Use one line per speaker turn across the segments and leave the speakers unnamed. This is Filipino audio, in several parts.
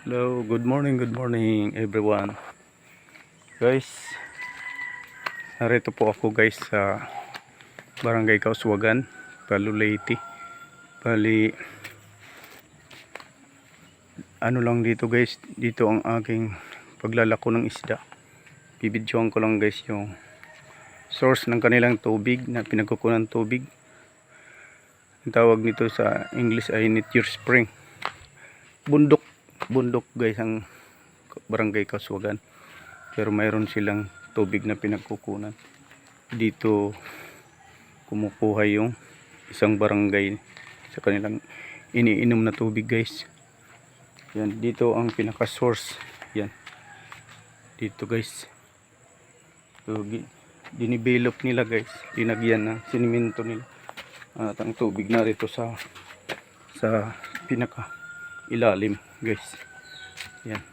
Hello, good morning everyone. Guys, narito po ako guys sa Barangay Kauswagan, Palu, Leyte. Bali, ano lang dito guys, dito ang aking paglalako ng isda. Bibidyoan ko lang guys yung source ng kanilang tubig na pinagkukunan tubig. Ang tawag nito sa English ay Nature Spring. Bundok guys ang Barangay Kauswagan, pero mayroon silang tubig na pinagkukunan. Dito kumukuha yung isang barangay sa kanilang iniinom na tubig guys. Yan, dito ang pinaka source. Yan, dito guys. So, dinivelop nila guys, dinagyan ng sinimento nila at ang tubig na rito sa pinaka ilalim guys. Yan.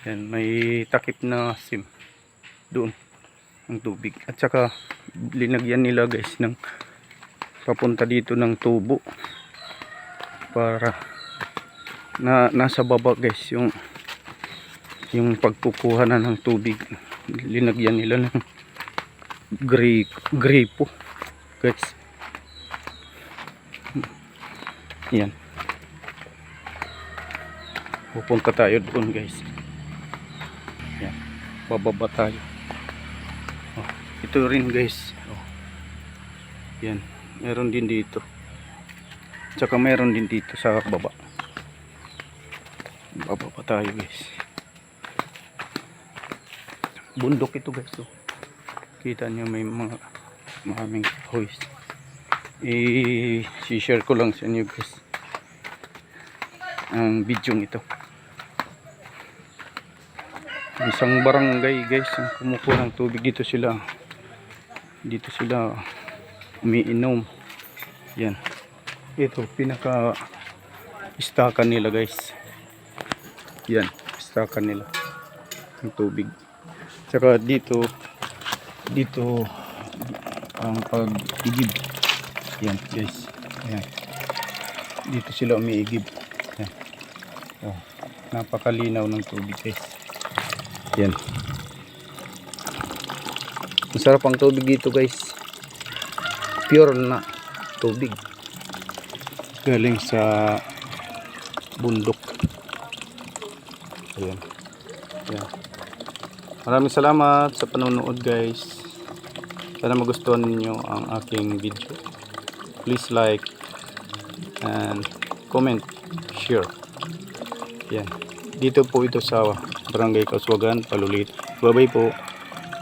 Yan, may takip na sim doon ang tubig. At saka linagyan nila guys ng papunta dito ng tubo para nasa baba guys yung pagkukuha na ng tubig. Linagyan nila ng gripo guys. Yan. Pupunta tayo doon guys. Yan. Bababa tayo. Oh, ito rin guys. Oh. Yan. Meron din dito. Tsaka meron din dito sa baba. Bababa tayo guys. Bundok ito guys. Oh. Kita nyo may mga maraming kahoy. I-share ko lang sa inyo guys ang video ito. Isang barangay guys ang kumukuha ng tubig. Dito sila umiinom. Yan, ito pinaka istakan nila guys. Yan, istakan nila ng tubig. Tsaka dito ang pag-igib. Yan guys. Yan, dito sila umiigib. Yan. Oh, napakalinaw ng tubig guys. Yan. Masarap ang tubig dito guys. Pure na tubig. Galing sa bundok. Ayan. Yan. Maraming salamat sa panonood guys. Sana magustuhan ninyo ang aking video. Please like and comment, share. Yan. Dito po ito sa Barangay Kauswagan, Palu, Leyte. Bye-bye po.